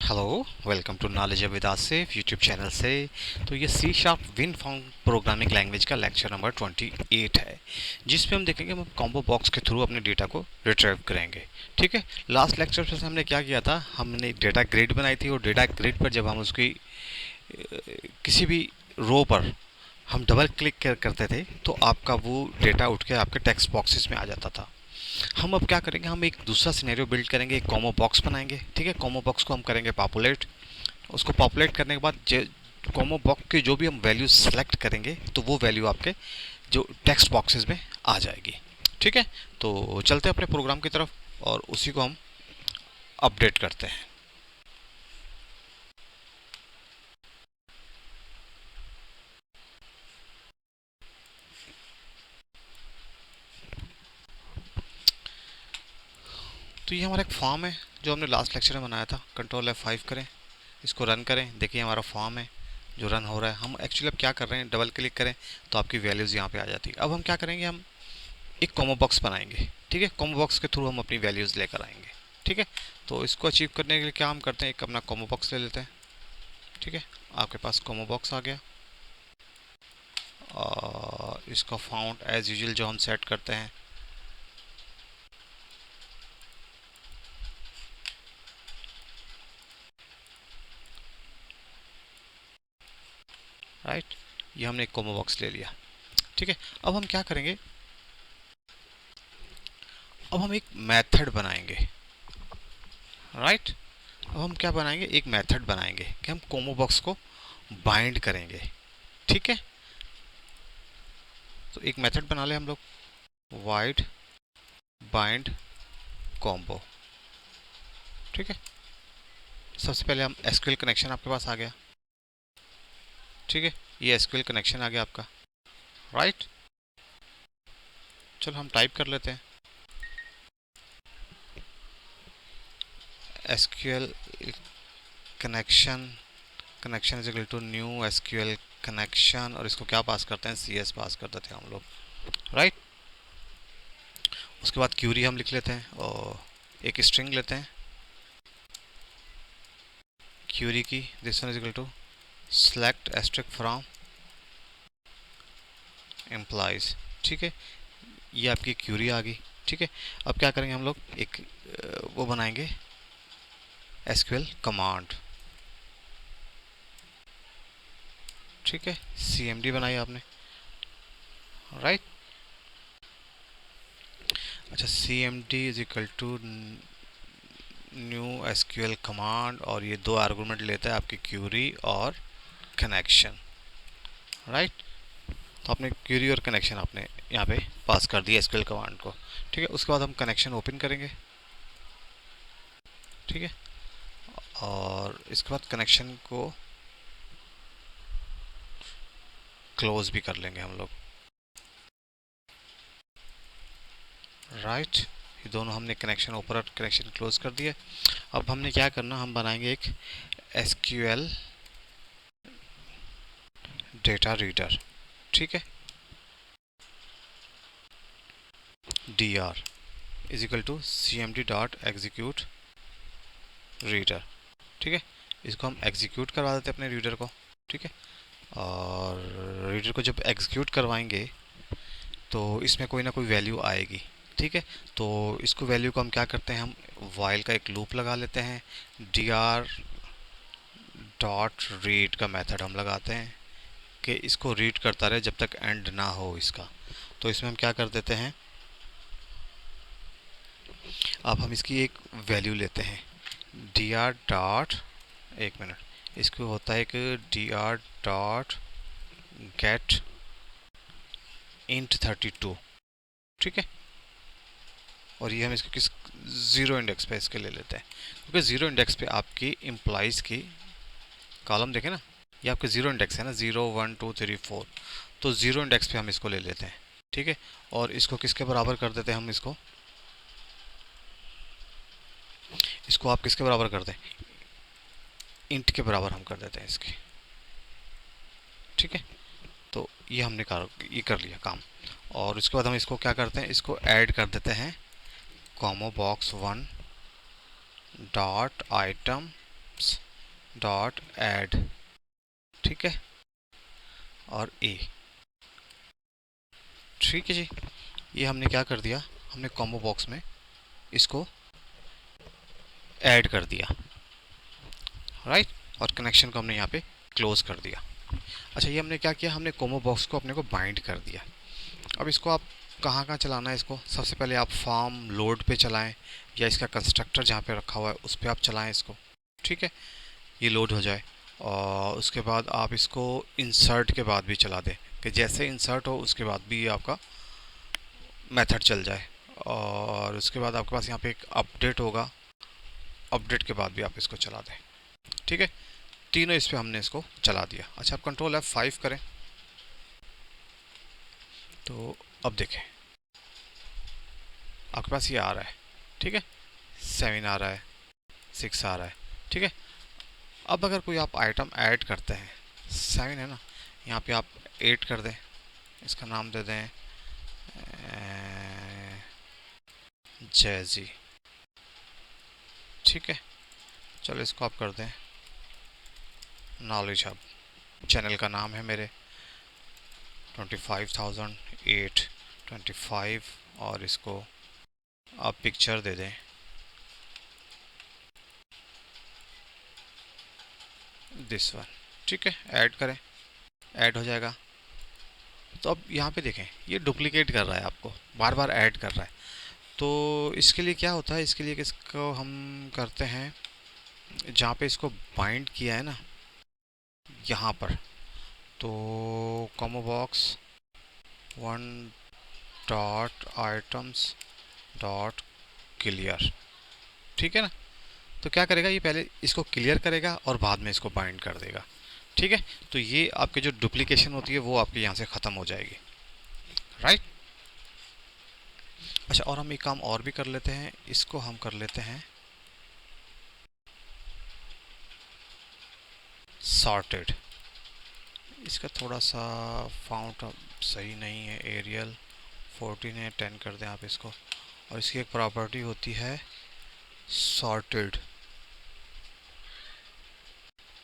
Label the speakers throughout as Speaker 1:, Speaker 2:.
Speaker 1: Hello, welcome to knowledge with Asif YouTube channel से। तो ये C sharp win found programming language का lecture number 28 है, जिसमें हम देखेंगे हम कॉम्बो बॉक्स के थ्रू अपने डेटा को रिट्रीव करेंगे। ठीक है, लास्ट लेक्चर से हमने क्या किया था, हमने डेटा ग्रिड बनाई थी और डेटा ग्रिड पर जब हम उसकी किसी भी रो पर हम डबल क्लिक करते थे तो आपका वो डेटा उठ के आपके टेक्स्ट बॉक्सेस में आ जाता था। हम अब क्या करेंगे, हम एक दूसरा सिनेरियो बिल्ड करेंगे, एक कॉमो बॉक्स बनाएंगे। ठीक है, कॉमो बॉक्स को हम करेंगे पॉपुलेट। उसको पॉपुलेट करने के बाद कॉमो बॉक्स की जो भी हम वैल्यू सेलेक्ट करेंगे तो वो वैल्यू आपके जो टेक्स्ट बॉक्सेस में आ जाएगी। ठीक है, तो चलते हैं अपने प्रोग्राम की तरफ और उसी को हम अपडेट करते हैं। तो ये हमारा एक फॉर्म है जो हमने लास्ट लेक्चर में बनाया था। कंट्रोल F5 करें, इसको रन करें। देखिए हमारा फॉर्म है जो रन हो रहा है। हम एक्चुअली अब क्या कर रहे हैं, डबल क्लिक करें तो आपकी वैल्यूज़ यहाँ पे आ जाती है। अब हम क्या करेंगे, हम एक कॉमो बॉक्स बनाएंगे। ठीक है, कॉमो बॉक्स के थ्रू हम अपनी वैल्यूज़ लेकर आएंगे। ठीक है, तो इसको अचीव करने के लिए क्या हम करते हैं, एक अपना कॉमो बॉक्स ले लेते हैं। ठीक है, आपके पास कॉमो बॉक्स आ गया और इसका फाउंड एज यूजुअल जो हम सेट करते हैं, राइट। ये हमने एक कॉमो बॉक्स ले लिया। ठीक है, अब हम क्या करेंगे, अब हम एक मेथड बनाएंगे। राइट, अब हम क्या बनाएंगे, एक मेथड बनाएंगे कि हम कॉमो बॉक्स को बाइंड करेंगे। ठीक है, तो एक मेथड बना ले हम लोग, वाइड बाइंड कॉम्बो। ठीक है, सबसे पहले हम एसक्यूएल कनेक्शन आपके पास आ गया। ठीक है, ये एसक्यूएल कनेक्शन आ गया आपका। राइट, चलो हम टाइप कर लेते हैं SQL connection. Connection is equal to new SQL connection और इसको क्या पास करते हैं, CS पास करते थे हम लोग। राइट, उसके बाद क्यूरी हम लिख लेते हैं और एक स्ट्रिंग लेते हैं क्यूरी की। This one is equal to select asterisk from employees. ठीक है, ये आपकी क्यूरी आ गई। ठीक है, अब क्या करेंगे हम लोग, एक वो बनाएंगे एसक्यूएल कमांड। ठीक है, CMD बनाई आपने। राइट, अच्छा, CMD is equal to new SQL command और ये दो आर्गुमेंट लेता है आपकी क्यूरी और कनेक्शन। राइट, तो आपने क्यूरी और कनेक्शन आपने यहाँ पे पास कर दिया एसक्यूएल कमांड को। ठीक है, उसके बाद हम कनेक्शन ओपन करेंगे। ठीक है, और इसके बाद कनेक्शन को क्लोज भी कर लेंगे हम लोग। राइट, ये दोनों हमने कनेक्शन ओपन और कनेक्शन क्लोज कर दिया। अब हमने क्या करना, हम बनाएंगे एक एसक्यूएल डेटा रीडर। ठीक है, dr is equal to CMD dot execute reader. ठीक है, इसको हम एग्जीक्यूट करवा देते हैं अपने रीडर को। ठीक है, और रीडर को जब एग्जीक्यूट करवाएंगे तो इसमें कोई ना कोई वैल्यू आएगी। ठीक है, तो इसको वैल्यू को हम क्या करते हैं, हम वाइल का एक लूप लगा लेते हैं। dr डॉट रीड का मेथड हम लगाते हैं कि इसको रीड करता रहे जब तक एंड ना हो इसका। तो इसमें हम क्या कर देते हैं, अब हम इसकी एक वैल्यू लेते हैं dr डॉट, एक मिनट, इसको होता है कि dr डॉट गेट int32। ठीक है, और ये हम इसको किस ज़ीरो इंडेक्स पे इसके ले लेते हैं, क्योंकि ज़ीरो इंडेक्स पे आपकी एम्प्लॉइज़ की कॉलम देखें ना, ये आपके ज़ीरो इंडेक्स है ना, 0 1 2 3 4। तो ज़ीरो इंडेक्स पे हम इसको ले लेते हैं। ठीक है, और इसको किसके बराबर कर देते हैं, हम इसको इसको आप किसके बराबर कर दें, इंट के बराबर हम कर देते हैं इसके। ठीक है, तो ये हमने ये कर लिया काम। और उसके बाद हम इसको क्या करते हैं, इसको ऐड कर देते हैं combo box 1 dot items dot add, ठीक है, और ए, ठीक है जी। ये हमने क्या कर दिया, हमने कॉम्बो बॉक्स में इसको ऐड कर दिया, राइट, और कनेक्शन को हमने यहाँ पे क्लोज कर दिया। अच्छा, ये हमने क्या किया, हमने कॉम्बो बॉक्स को अपने को बाइंड कर दिया। अब इसको आप कहाँ कहाँ चलाना है, इसको सबसे पहले आप फॉर्म लोड पे चलाएं, या इसका कंस्ट्रक्टर जहाँ पे रखा हुआ है उस पर आप चलाएं इसको, ठीक है, ये लोड हो जाए। और उसके बाद आप इसको इंसर्ट के बाद भी चला दें, कि जैसे इंसर्ट हो उसके बाद भी आपका मेथड चल जाए। और उसके बाद आपके पास यहाँ पे एक अपडेट होगा, अपडेट के बाद भी आप इसको चला दें, ठीक है। तीनों इस पे हमने इसको चला दिया। अच्छा, आप कंट्रोल F5 करें तो अब देखें आपके पास ये आ रहा है, ठीक है, 7 आ रहा है, 6 आ रहा है, ठीक है। अब अगर कोई आप आइटम ऐड करते हैं, 7 है ना, यहाँ पे आप 8 कर दें, इसका नाम दे दें जैजी, ठीक है। चलो इसको आप कर दें नॉलेज हब, चैनल का नाम है मेरे 25,825, और इसको आप पिक्चर दे दें दिस वन, ठीक है, ऐड करें, ऐड हो जाएगा। तो अब यहाँ पे देखें ये डुप्लीकेट कर रहा है, आपको बार बार ऐड कर रहा है। तो इसके लिए क्या होता है, इसके लिए इसको हम करते हैं, जहाँ पे इसको बाइंड किया है ना यहाँ पर, तो combo box 1 dot items dot clear, ठीक है ना। तो क्या करेगा, ये पहले इसको क्लियर करेगा और बाद में इसको बाइंड कर देगा, ठीक है। तो ये आपकी जो डुप्लीकेशन होती है वो आपके यहाँ से ख़त्म हो जाएगी, राइट। अच्छा, और हम एक काम और भी कर लेते हैं, इसको हम कर लेते हैं सॉर्टेड। इसका थोड़ा सा फाउंट सही नहीं है, एरियल 14 है, 10 कर दें आप इसको। और इसकी एक प्रॉपर्टी होती है सॉर्टेड,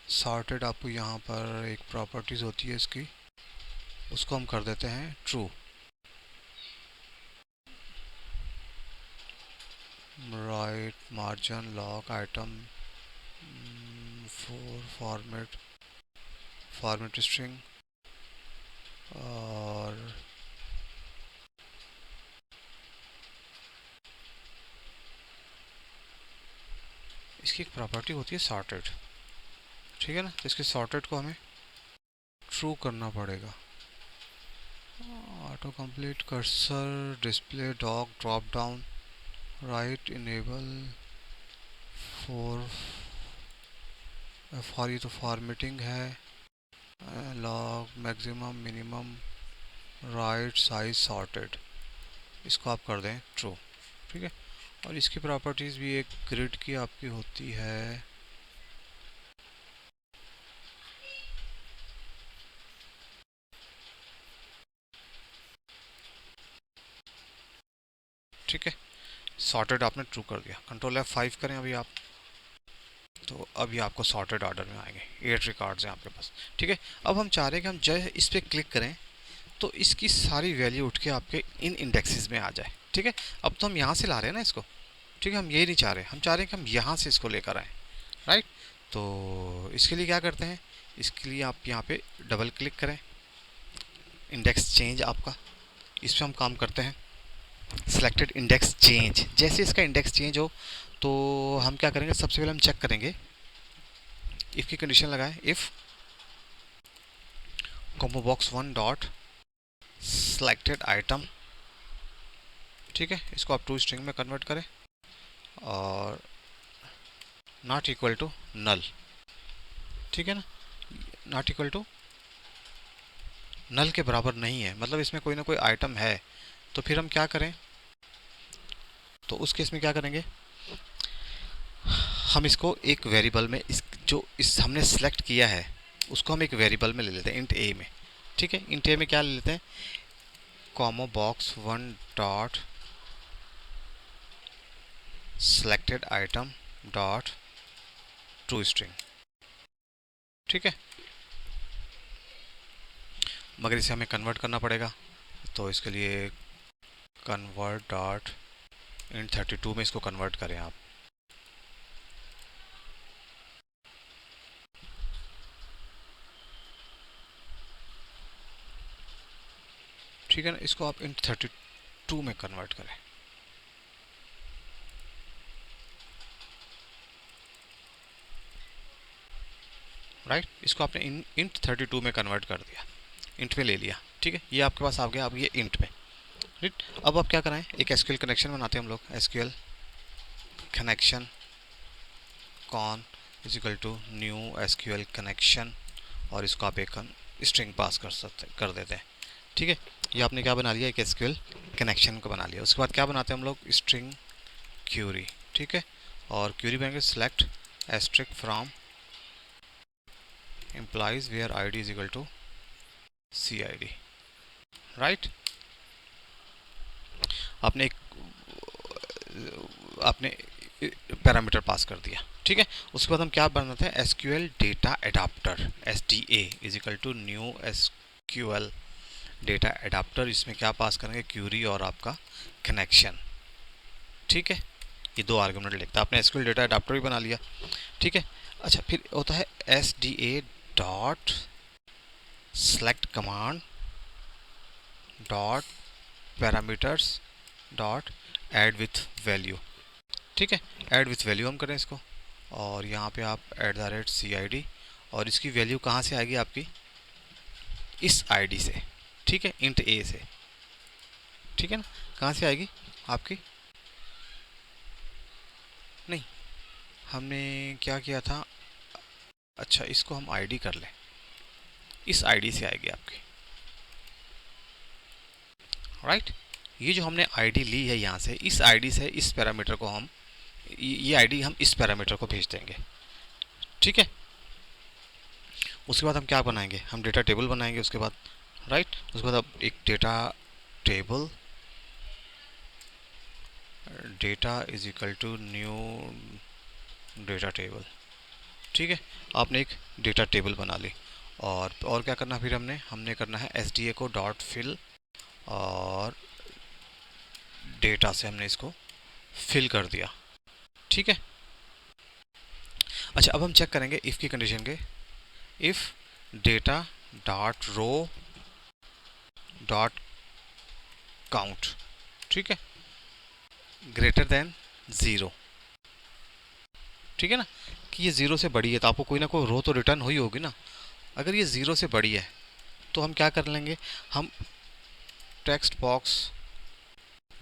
Speaker 1: सॉर्टेड आपको यहाँ पर एक प्रॉपर्टीज़ होती है इसकी, उसको हम कर देते हैं true, right margin lock item for format string, और इसकी एक प्रॉपर्टी होती है सॉर्टेड, ठीक है ना। तो इसके सॉर्टेड को हमें ट्रू करना पड़ेगा। Auto complete cursor display doc drop down right enable for for, ये तो फॉर्मेटिंग है, log maximum minimum right size sorted, इसको आप कर दें ट्रू, ठीक है। और इसकी प्रॉपर्टीज़ भी एक ग्रिड की आपकी होती है, ठीक है। सॉर्टेड आपने ट्रू कर दिया, कंट्रोल F5 करें अभी आप, तो अभी आपको सॉर्टेड ऑर्डर में आएंगे, 8 रिकॉर्ड्स हैं आपके पास, ठीक है। अब हम चाह रहे हैं कि हम जब इस पर क्लिक करें तो इसकी सारी वैल्यू उठ के आपके इन इंडेक्सेस में आ जाए, ठीक है। अब तो हम यहाँ से ला रहे हैं ना इसको, ठीक है, हम ये नहीं चाह रहे, हम चाह रहे हैं कि हम यहाँ से इसको लेकर आएँ, राइट। तो इसके लिए क्या करते हैं, इसके लिए आप यहाँ पे डबल क्लिक करें, इंडेक्स चेंज आपका, इस पर हम काम करते हैं, सिलेक्टेड इंडेक्स चेंज। जैसे इसका इंडेक्स चेंज हो तो हम क्या करेंगे, सबसे पहले हम चेक करेंगे, इफ़ की कंडीशन लगाएं, if combo box 1 dot selected item, ठीक है, इसको आप टू स्ट्रिंग में कन्वर्ट करें, और नॉट इक्वल टू नल, ठीक है ना, नॉट इक्वल टू नल के बराबर नहीं है, मतलब इसमें कोई ना कोई आइटम है। तो फिर हम क्या करें, तो उस केस में क्या करेंगे, हम इसको एक वेरिएबल में, इस हमने सेलेक्ट किया है उसको हम एक वेरिएबल में ले लेते हैं, इंट ए में, ठीक है। इंट ए में क्या ले लेते हैं, combo box 1 dot selected item dot to string, ठीक है, मगर इसे हमें कन्वर्ट करना पड़ेगा, तो इसके लिए कन्वर्ट डॉट इंट 32 में इसको कन्वर्ट करें आप। ठीक है ना, इसको आप इंट 32 में कन्वर्ट करें। राइट, इसको आपने इंट 32 में कन्वर्ट कर दिया, इंट में ले लिया। ठीक है, ये आपके पास आ गया, अब ये इंट में। राइट, अब आप क्या कराएं, एक एसक्यूएल कनेक्शन बनाते हैं हम लोग, SQL connection con is equal to new SQL connection, और इसको आप एक स्ट्रिंग पास कर देते हैं। ठीक है, ये आपने क्या बना लिया, एक एसक्यूएल कनेक्शन को बना लिया। उसके बाद क्या बनाते हैं हम लोग, स्ट्रिंग क्यूरी। ठीक है, और क्यूरी बनाएंगे select asterisk from implies where id is equal to cid। Right, आपने एक आपने पैरामीटर पास कर दिया। ठीक है, उसके बाद हम क्या बनाते हैं, SQL data adapter, S D A is equal to new SQL data adapter. इसमें क्या पास करेंगे, क्यूरी और आपका कनेक्शन। ठीक है, ये दो आर्गुमेंट लिखता है, आपने एसक्यूएल डेटा एडाप्टर भी बना लिया। ठीक है, अच्छा, फिर होता है S D A dot select command dot parameters dot add with value. ठीक है, ऐड विथ वैल्यू हम करें इसको, और यहाँ पे आप @CID, और इसकी वैल्यू कहाँ से आएगी आपकी, इस आईडी से। ठीक है, इंट ए से। ठीक है ना, कहाँ से आएगी आपकी, नहीं हमने क्या किया था, अच्छा इसको हम आईडी कर लें, इस आईडी से आएगी आपकी। राइट, ये जो हमने आईडी ली है यहाँ से, इस आईडी से इस पैरामीटर को हम, ये आईडी हम इस पैरामीटर को भेज देंगे। ठीक है, उसके बाद हम क्या बनाएंगे, हम डेटा टेबल बनाएंगे उसके बाद। राइट, उसके बाद अब एक data table, data is equal to new data table. ठीक है, आपने एक डेटा टेबल बना ली, और क्या करना, फिर हमने करना है एस डी ए को डॉट फिल, और डेटा से हमने इसको फिल कर दिया। ठीक है, अच्छा अब हम चेक करेंगे इफ़ की कंडीशन के, if data dot row dot count, ठीक है, ग्रेटर देन 0। ठीक है ना, कि ये 0 से बड़ी है, तो आपको कोई ना कोई रो तो रिटर्न हुई होगी ना। अगर ये 0 से बड़ी है तो हम क्या कर लेंगे, हम text box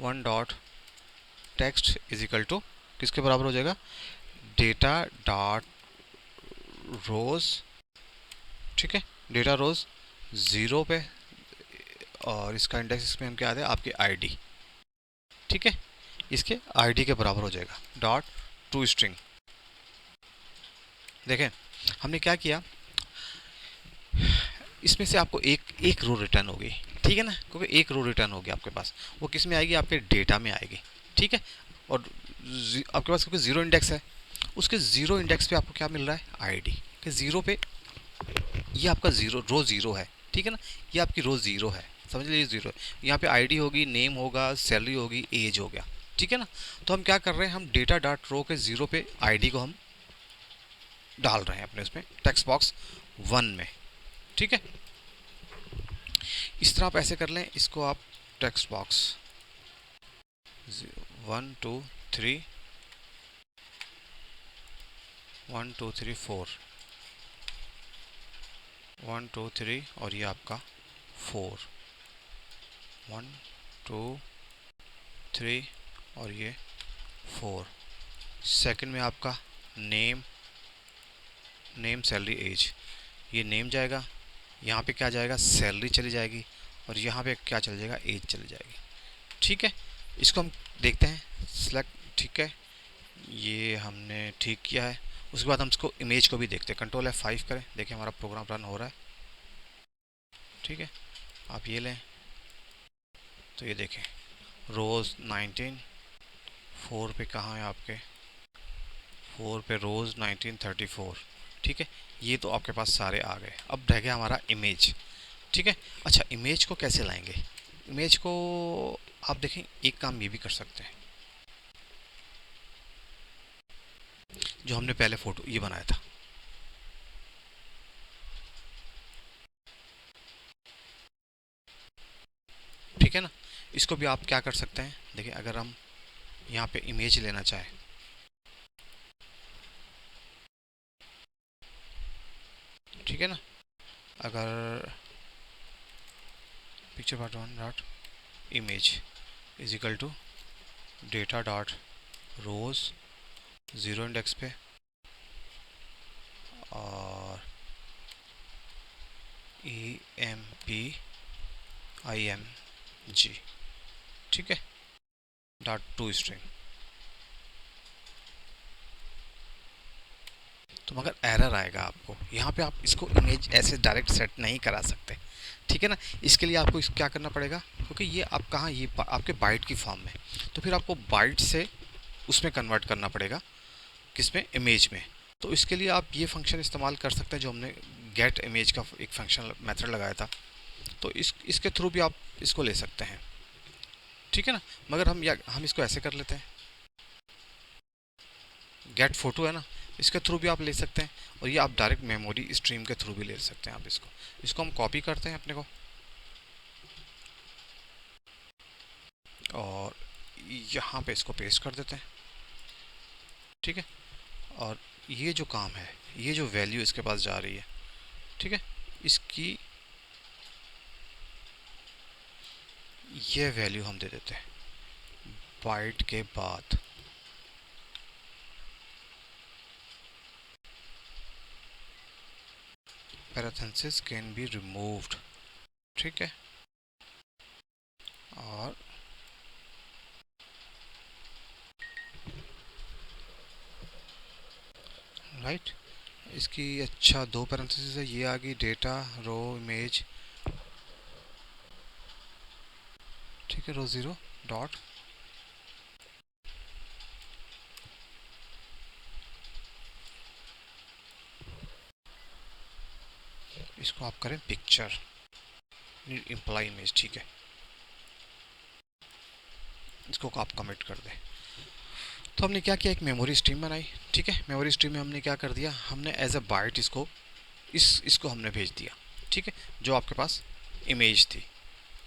Speaker 1: 1 dot text is equal to किसके बराबर हो जाएगा, डेटा डॉट रोज। ठीक है, डेटा रोज 0 पे, और इसका इंडेक्स इसमें हम क्या आते हैं, आपकी आईडी। ठीक है, इसके आईडी के बराबर हो जाएगा, डॉट टू स्ट्रिंग। देखें हमने क्या किया, इसमें से आपको एक रो रिटर्न होगी। ठीक है ना, क्योंकि एक रो रिटर्न होगी आपके पास, वो किस में आएगी, आपके डेटा में आएगी। ठीक है, और आपके पास क्योंकि 0 इंडेक्स है, उसके 0 इंडेक्स पे आपको क्या मिल रहा है, आईडी के 0 पे, ये आपका रो 0 है। ठीक है ना, ये आपकी रो 0 है, समझ लीजिए 0 है। यहाँ पे आईडी होगी, नेम होगा, सैलरी होगी, एज हो गया। ठीक है ना, तो हम क्या कर रहे हैं, हम डेटा डॉट रो के 0 पे आईडी को हम डाल रहे हैं अपने उसमें टेक्स्ट बॉक्स 1 में। ठीक है, इस तरह आप ऐसे कर लें, इसको आप टेक्स्ट बॉक्स 1 2 3 1 2 3 4 1 2 3, और ये आपका 4 1 2 3, और ये 4। सेकंड में आपका नेम सैलरी एज, ये नेम जाएगा, यहाँ पे क्या जाएगा, सैलरी चली जाएगी, और यहाँ पे क्या चल जाएगा, एज चली जाएगी। ठीक है, इसको हम देखते हैं सेलेक्ट। ठीक है, ये हमने ठीक किया है। उसके बाद हम इसको इमेज को भी देखते हैं, कंट्रोल F5 करें, देखिए हमारा प्रोग्राम रन हो रहा है। ठीक है, आप ये लें, तो ये देखें रोज़ 19, 4 पे कहाँ है आपके, 4 पे रोज़ 1934। ठीक है, ये तो आपके पास सारे आ गए। अब रह गया हमारा इमेज। ठीक है, अच्छा इमेज को कैसे लाएंगे? इमेज को आप देखें, एक काम ये भी कर सकते हैं, जो हमने पहले फोटो ये बनाया था, ठीक है ना, इसको भी आप क्या कर सकते हैं, देखिए अगर हम यहाँ पे इमेज लेना चाहें, ठीक है ना, अगर picture part one dot image is equal to data dot rows 0 index पे और EMPIMG, ठीक है, डॉट टू स्ट्रिंग। तो मगर एरर आएगा आपको यहाँ पे, आप इसको इमेज ऐसे डायरेक्ट सेट नहीं करा सकते, ठीक है ना। इसके लिए आपको क्या करना पड़ेगा, क्योंकि ये आप कहाँ, ये आपके बाइट की फॉर्म में, तो फिर आपको बाइट से उसमें कन्वर्ट करना पड़ेगा, किसमें, इमेज में। तो इसके लिए आप ये फंक्शन इस्तेमाल कर सकते हैं जो हमने गेट इमेज का एक फंक्शन मेथड लगाया था, तो इसके थ्रू भी आप इसको ले सकते हैं, ठीक है ना। मगर हम इसको ऐसे कर लेते हैं, गेट फोटो है ना, इसके थ्रू भी आप ले सकते हैं, और ये आप डायरेक्ट मेमोरी स्ट्रीम के थ्रू भी ले सकते हैं आप इसको। इसको हम कॉपी करते हैं अपने को, और यहाँ पे इसको पेस्ट कर देते हैं, ठीक है। और ये जो काम है, ये जो वैल्यू इसके पास जा रही है, ठीक है, इसकी ये वैल्यू हम दे देते हैं बाइट के बाद, पैरेंथेसिस कैन बी रिमूव्ड, ठीक है, और राइट, इसकी अच्छा दो पैरेंथेसिस है, ये आ गई डेटा रो इमेज, ठीक है, रो 0 डॉट, इसको आप करें पिक्चर इम्प्लाई इमेज, ठीक है, इसको आप कमिट कर दें। तो हमने क्या किया, एक मेमोरी स्ट्रीम बनाई, ठीक है, मेमोरी स्ट्रीम में हमने क्या कर दिया, हमने एज अ बाइट इसको इसको हमने भेज दिया, ठीक है, जो आपके पास इमेज थी,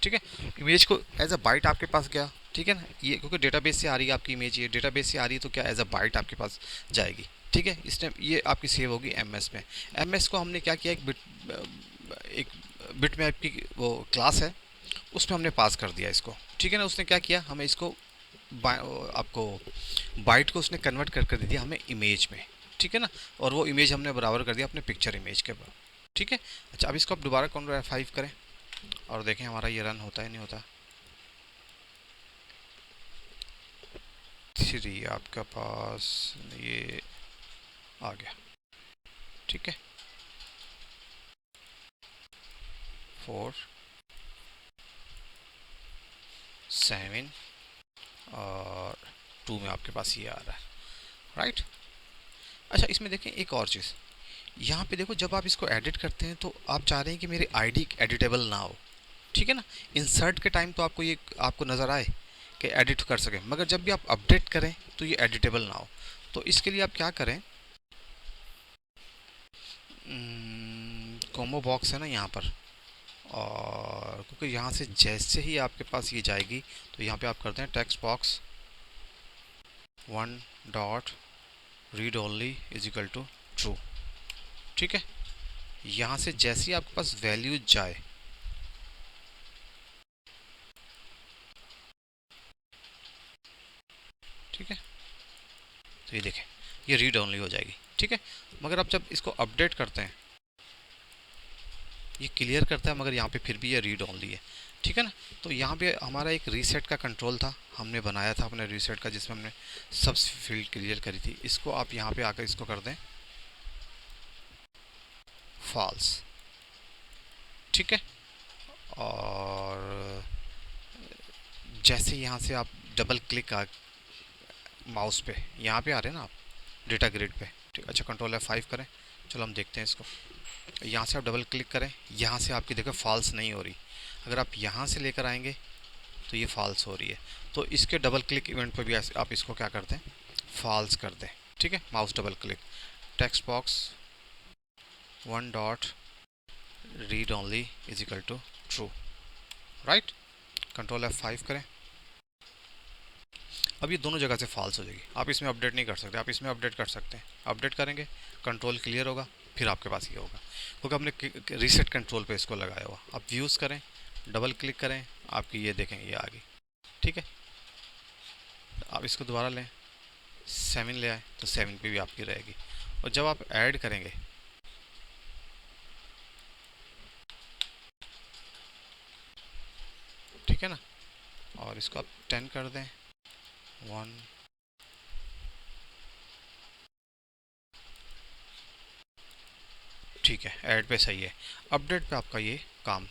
Speaker 1: ठीक है, इमेज को एज अ बाइट आपके पास गया, ठीक है ना, ये क्योंकि डेटाबेस से आ रही है आपकी इमेज, ये डेटाबेस से आ रही है, तो क्या एज अ बाइट आपके पास जाएगी, ठीक है। इसने ये आपकी सेव होगी एमएस में। एमएस को हमने क्या किया, एक बिट में आपकी वो क्लास है, उसमें हमने पास कर दिया इसको, ठीक है ना। उसने क्या किया, हमें इसको आपको बाइट को उसने कन्वर्ट कर दे दिया हमें इमेज में, ठीक है ना, और वो इमेज हमने बराबर कर दिया अपने पिक्चर इमेज के बाद, ठीक है। अच्छा अब इसको आप दोबारा Ctrl F5 करें और देखें हमारा ये रन होता है नहीं होता। 3 आपका पास ये आ गया, ठीक है, 4 7 और 2 में आपके पास ये आ रहा है, राइट। अच्छा इसमें देखें एक और चीज़, यहाँ पे देखो जब आप इसको एडिट करते हैं तो आप चाह रहे हैं कि मेरी आईडी एडिटेबल ना हो, ठीक है ना। इंसर्ट के टाइम तो आपको ये आपको नज़र आए कि एडिट कर सकें, मगर जब भी आप अपडेट करें तो ये एडिटेबल ना हो। तो इसके लिए आप क्या करें, कॉम्बो बॉक्स है ना यहाँ पर, और क्योंकि यहाँ से जैसे ही आपके पास ये जाएगी तो यहाँ पे आप करते हैं text box 1 dot read only is equal to true, ठीक है। यहाँ से जैसे ही आपके पास वैल्यू जाए, ठीक है, तो ये देखें ये रीड ओनली हो जाएगी, ठीक है। मगर आप जब इसको अपडेट करते हैं, ये क्लियर करता है मगर यहाँ पे फिर भी ये रीड ओनली है, ठीक है ना। तो यहाँ पे हमारा एक रीसेट का कंट्रोल था, हमने बनाया था अपने रीसेट का, जिसमें हमने सब फील्ड क्लियर करी थी। इसको आप यहाँ पे आकर इसको कर दें फॉल्स, ठीक है। और जैसे यहाँ से आप डबल क्लिक माउस पे यहाँ पे आ रहे हैं ना आप डेटा ग्रिड पे, ठीक। अच्छा Ctrl F5 करें, चलो हम देखते हैं इसको। यहाँ से आप डबल क्लिक करें, यहाँ से आपकी देखो फॉल्स नहीं हो रही। अगर आप यहाँ से लेकर आएंगे तो ये फॉल्स हो रही है। तो इसके डबल क्लिक इवेंट पर भी आप इसको क्या कर दें, फॉल्स कर दें। ठीक है, mouse double click, text box one dot read only is equal to true, right. Control F5 करें। अब ये दोनों जगह से फॉल्स हो जाएगी। आप इसमें अपडेट नहीं कर सकते, आप इसमें अपडेट कर सकते हैं। अपडेट करेंगे, कंट्रोल क्लियर होगा, फिर आपके पास ये होगा क्योंकि आपने रीसेट कंट्रोल पे इसको लगाया हुआ। आप व्यूज़ करें, डबल क्लिक करें, आपकी ये देखें ये आ गई। ठीक है, आप इसको दोबारा लें, 7 ले आए तो 7 पे भी आपकी रहेगी। और जब आप ऐड करेंगे, ठीक है ना, और इसको आप 10 कर दें, 1, ठीक है, ऐड पे सही है। अपडेट पे आपका ये काम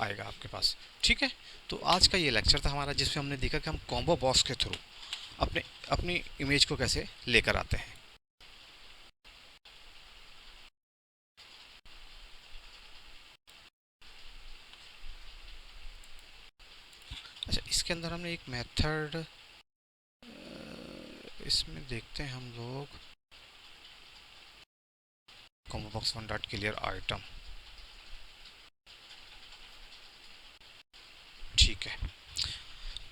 Speaker 1: आएगा आपके पास। ठीक है, तो आज का ये लेक्चर था हमारा जिसमें हमने देखा कि हम कॉम्बो बॉक्स के थ्रू अपने अपनी इमेज को कैसे लेकर आते हैं। अच्छा, इसके अंदर हमने एक मेथड इसमें देखते हैं हम लोग, combo box one dot clear item. ठीक है,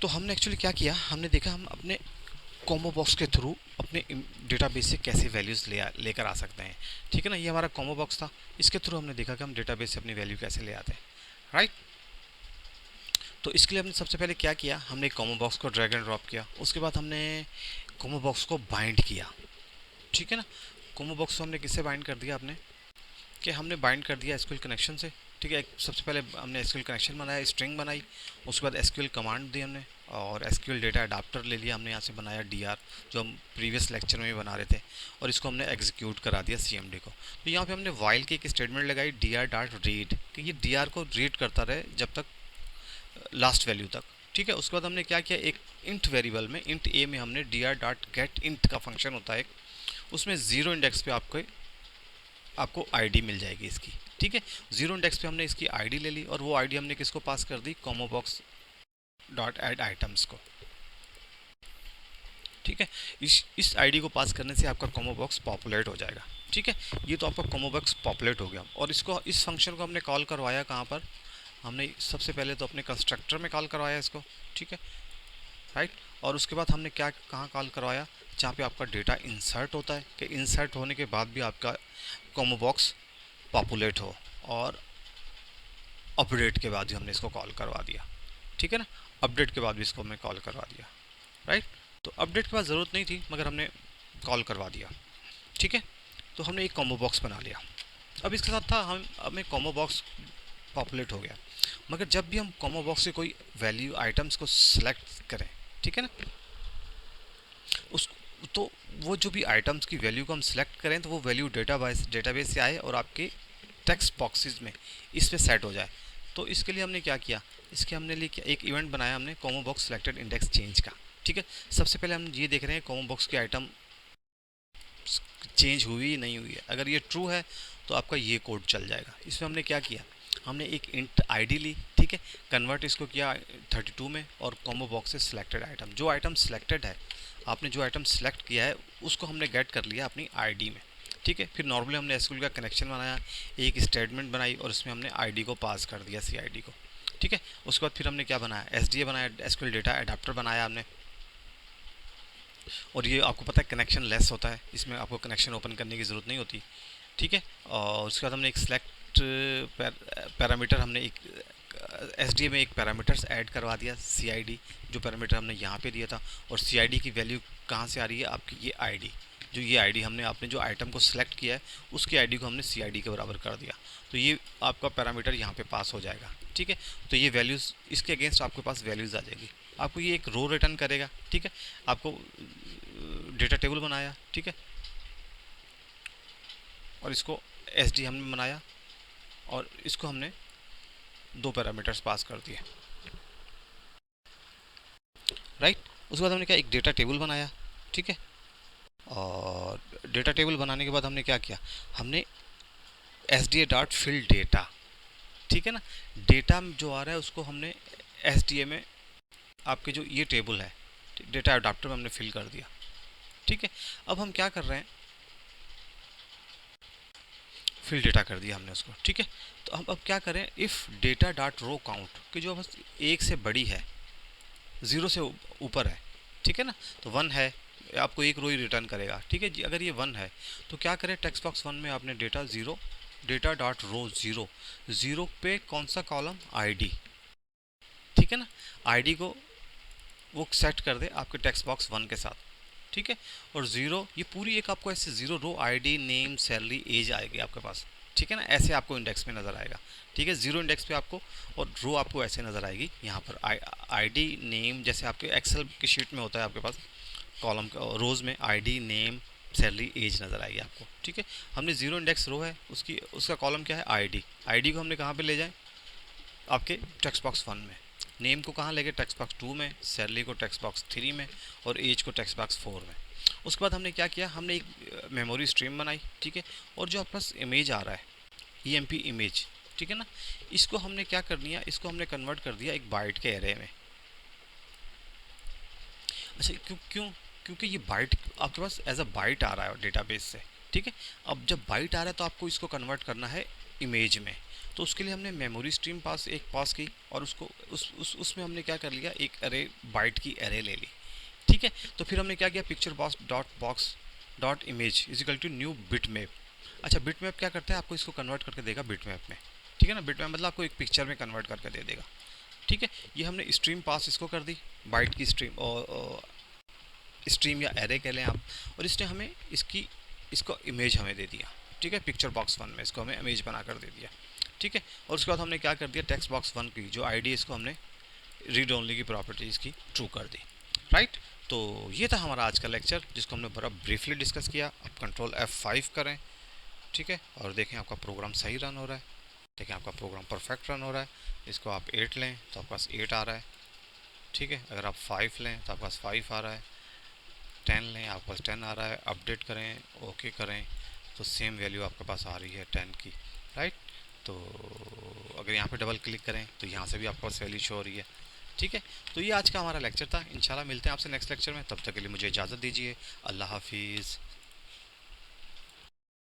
Speaker 1: तो हमने एक्चुअली क्या किया, हमने देखा हम अपने कॉम्बो बॉक्स के थ्रू अपने डेटाबेस से कैसे वैल्यूज़ लेकर आ सकते हैं। ठीक है ना, ये हमारा कॉम्बो बॉक्स था। इसके थ्रू हमने देखा कि हम डेटाबेस से अपनी वैल्यू कैसे ले आते हैं, राइट। तो इसके लिए हमने सबसे पहले क्या किया, हमने कॉम्बो बॉक्स को ड्रैग एंड ड्रॉप किया। उसके बाद हमने कॉम्बो बॉक्स को बाइंड किया। ठीक है ना, कॉम्बो बॉक्स को हमने किससे बाइंड कर दिया, आपने कि हमने बाइंड कर दिया एसक्यूएल कनेक्शन से। ठीक है, सबसे पहले हमने एसक्यूएल कनेक्शन बनाया, स्ट्रिंग बनाई, उसके बाद एसक्यूएल कमांड दी हमने, और एसक्यूएल डेटा अडाप्टर ले लिया हमने, यहाँ से बनाया डीआर जो हम प्रीवियस लेक्चर में भी बना रहे थे, और इसको हमने एग्जीक्यूट करा दिया सीएमडी को। तो यहाँ पे हमने वाइल की एक स्टेटमेंट लगाई, डीआर डॉट रीड, कि ये डीआर को रीड करता रहे जब तक लास्ट वैल्यू तक। ठीक है, उसके बाद हमने क्या किया, एक इंट वेरिएबल में, इंट ए में हमने डीआर डॉट गेट इंट का फंक्शन होता है, उसमें जीरो इंडेक्स पे आपको आईडी मिल जाएगी इसकी। ठीक है, जीरो इंडेक्स पे हमने इसकी आईडी ले ली, और वो आईडी हमने किसको पास कर दी, combo box dot add items को। ठीक है, इस आईडी को पास करने से आपका कॉम्बो बॉक्स पॉपुलेट हो जाएगा। ठीक है, ये तो आपका कॉम्बो बॉक्स पॉपुलेट हो गया। और इसको, इस फंक्शन को हमने कॉल करवाया कहाँ पर, हमने सबसे पहले तो अपने कंस्ट्रक्टर में कॉल करवाया इसको। ठीक है, राइट। और उसके बाद हमने क्या कहाँ कॉल करवाया, जहाँ पे आपका डेटा इंसर्ट होता है, कि इंसर्ट होने के बाद भी आपका कॉम्बो बॉक्स पॉपुलेट हो, और अपडेट के बाद भी हमने इसको कॉल करवा दिया। ठीक है ना, अपडेट के बाद भी इसको हमने कॉल करवा दिया, राइट। तो अपडेट के बाद ज़रूरत नहीं थी, मगर हमने कॉल करवा दिया। ठीक है, तो हमने एक कॉम्बो बॉक्स बना लिया। अब इसके साथ था हम, हमें कॉम्बो बॉक्स पॉपुलेट हो गया, मगर जब भी हम कॉम्बो बॉक्स से कोई वैल्यू आइटम्स को सिलेक्ट करें, ठीक है ना, उस तो वो जो भी आइटम्स की वैल्यू को हम सिलेक्ट करें, तो वो वैल्यू डेटाबेस से आए और आपके टेक्स्ट बॉक्सेस में इस पे सेट हो जाए। तो इसके लिए हमने क्या किया, इसके हमने लिए एक इवेंट बनाया हमने, combo box selected index change का। ठीक है, सबसे पहले हम ये देख रहे हैं कॉम्बो बॉक्स की आइटम चेंज हुई नहीं हुई है। अगर ये ट्रू है तो आपका ये कोड चल जाएगा। इसमें हमने क्या किया, हमने एक इंट आईडी ली, ठीक है, कन्वर्ट इसको किया 32 में, और कॉम्बो बॉक्स से सिलेक्टेड आइटम, जो आइटम सिलेक्टेड है, आपने जो आइटम सेलेक्ट किया है उसको हमने गेट कर लिया अपनी आईडी में। ठीक है, फिर नॉर्मली हमने एसक्यूएल का कनेक्शन बनाया, एक स्टेटमेंट बनाई, और उसमें हमने आईडी को पास कर दिया, सीआईडी को। ठीक है, उसके बाद फिर हमने क्या बनाया, एसडीए बनाया, एसक्यूएल डेटा अडाप्टर बनाया हमने। और ये आपको पता है कनेक्शन लेस होता है, इसमें आपको कनेक्शन ओपन करने की ज़रूरत नहीं होती। ठीक है, और उसके बाद हमने एक सिलेक्ट पैरामीटर, हमने एक एसडीए में एक पैरामीटर्स ऐड करवा दिया, सीआईडी, जो पैरामीटर हमने यहाँ पे दिया था। और सीआईडी की वैल्यू कहाँ से आ रही है, आपकी ये आईडी, जो ये आईडी हमने आपने जो आइटम को सिलेक्ट किया है उसकी आईडी को हमने सीआईडी के बराबर कर दिया। तो ये आपका पैरामीटर यहाँ पे पास हो जाएगा। ठीक है, तो ये वैल्यूज़, इसके अगेंस्ट आपके पास वैल्यूज़ आ जाएगी। आपको ये एक रो रिटर्न करेगा। ठीक है, आपको डेटा टेबल बनाया, ठीक है, और इसको एसडी हमने बनाया, और इसको हमने दो पैरामीटर्स पास कर दिए, राइट। उसके बाद हमने क्या, एक डेटा टेबल बनाया, ठीक है, और डेटा टेबल बनाने के बाद हमने क्या किया, हमने S D A dot fill data, ठीक है ना, डेटा जो आ रहा है उसको हमने एस डी ए में आपके जो ये टेबल है डेटा अडाप्टर में हमने फिल कर दिया, ठीक है। अब हम क्या कर रहे हैं, फिल डेटा कर दिया हमने उसको, ठीक है। तो हम अब क्या करें, if data dot row count कि जो बस एक से बड़ी है, ज़ीरो से ऊपर है, ठीक है ना, तो वन है, आपको एक रो ही रिटर्न करेगा, ठीक है जी। अगर ये वन है तो क्या करें, टेक्स्ट बॉक्स वन में आपने data zero, data dot row zero, zero पे कौन सा कॉलम, आईडी, ठीक है ना, आईडी को वो सेट कर दे आपके टेक्स्ट बॉक्स वन के साथ, ठीक है। और ज़ीरो, ये पूरी एक आपको ऐसे zero row ID name salary age आएगी आपके पास, ठीक है ना, ऐसे आपको इंडेक्स में नज़र आएगा, ठीक है, ज़ीरो इंडेक्स पे आपको, और रो आपको ऐसे नज़र आएगी यहाँ पर आईडी नेम, जैसे आपके एक्सेल की शीट में होता है आपके पास कॉलम रोज़ में आईडी नेम सैलरी एज नज़र आएगी आपको, ठीक है। हमने ज़ीरो इंडेक्स रो है उसकी, उसका कॉलम क्या है, आईडी, आईडी को हमने कहाँ पे ले जाएं, आपके टेक्स्ट बॉक्स वन में, नेम को कहाँ लेंगे, टेक्स्ट बॉक्स टू में, सैलरी को टेक्स्ट बॉक्स थ्री में, और एज को टेक्स्ट बॉक्स फोर में। उसके बाद हमने क्या किया, हमने एक मेमोरी स्ट्रीम बनाई, ठीक है। और जो आपके पास इमेज आ रहा है ईएमपी इमेज, ठीक है ना, इसको हमने क्या कर दिया, इसको हमने कन्वर्ट कर दिया एक बाइट के एरे में। अच्छा, क्यों क्यों क्योंकि ये बाइट आपके पास एज अ बाइट आ रहा है डेटाबेस से, ठीक है। अब जब बाइट आ रहा है तो आपको इसको कन्वर्ट करना है इमेज में, तो उसके लिए हमने मेमोरी स्ट्रीम पास की, और उसको उसमें हमने क्या कर लिया, एक एरे बाइट की एरे ले ली, ठीक है। तो फिर हमने क्या किया, picture box dot image is equal to new bitmap. अच्छा, बिट मैप क्या करता है, आपको इसको कन्वर्ट करके देगा बिट मैप में, ठीक है ना, बिट मैप मतलब आपको एक पिक्चर में कन्वर्ट करके दे देगा, ठीक है। ये हमने स्ट्रीम पास इसको कर दी, बाइट की स्ट्रीम, और स्ट्रीम या एरे कह लें आप, और इसने हमें इसको इमेज हमें दे दिया, ठीक है, पिक्चर बॉक्स वन में इसको हमें इमेज बना कर दे दिया, ठीक है। और उसके बाद हमने क्या कर दिया, टेक्स्ट बॉक्स वन की जो आईडी इसको हमने रीड ओनली की प्रॉपर्टीज़ की ट्रू कर दी, राइट। तो ये था हमारा आज का लेक्चर जिसको हमने बड़ा ब्रीफली डिस्कस किया। आप कंट्रोल F5 करें, ठीक है, और देखें आपका प्रोग्राम सही रन हो रहा है, देखें आपका प्रोग्राम परफेक्ट रन हो रहा है। इसको आप 8 लें तो आपके पास 8 आ रहा है, ठीक है। अगर आप 5 लें तो आपके पास 5 आ रहा है, 10 लें आपके पास 10 आ रहा है। अपडेट करें, ओके करें, तो सेम वैल्यू आपके पास आ रही है 10 की, राइट। तो अगर यहाँ पे डबल क्लिक करें तो यहाँ से भी आपके पास वैल्यू शो हो रही है, ठीक है। तो ये आज का हमारा लेक्चर था। इंशाल्लाह मिलते हैं आपसे नेक्स्ट लेक्चर में, तब तक के लिए मुझे इजाज़त दीजिए। अल्लाह हाफिज़।